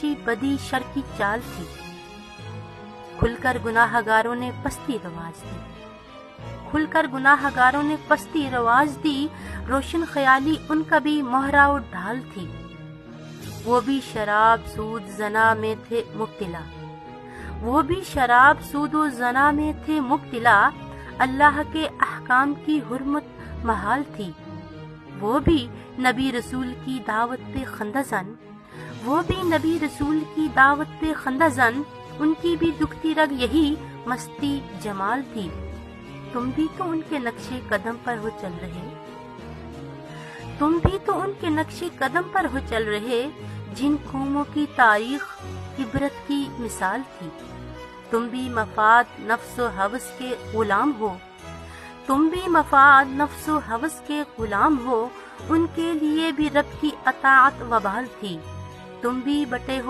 اونچی بدی شر کی چال تھی، کھل کر گناہ گاروں نے پستی رواج دی، کھل کر گناہ گاروں نے پستی رواج دی، روشن خیالی ان کا بھی مہرا و ڈھال تھی، وہ بھی شراب سود زنا میں تھے مبتلا، وہ بھی شراب سود و زنا میں تھے مبتلا، اللہ کے احکام کی حرمت محال تھی، وہ بھی نبی رسول کی دعوت پہ خندہ زن، وہ بھی نبی رسول کی دعوت پہ خندہ زن، ان کی بھی دکھتی رگ یہی مستی جمال تھی، تم بھی تو ان کے نقش قدم پر ہو چل رہے، تم بھی تو ان کے نقش قدم پر ہو چل رہے، جن قوموں کی تاریخ عبرت کی مثال تھی، تم بھی مفاد نفس و ہوس کے غلام ہو، تم بھی مفاد نفس و ہوس کے غلام ہو، ان کے لیے بھی رب کی اطاعت وبال تھی، تم بھی بٹے ہو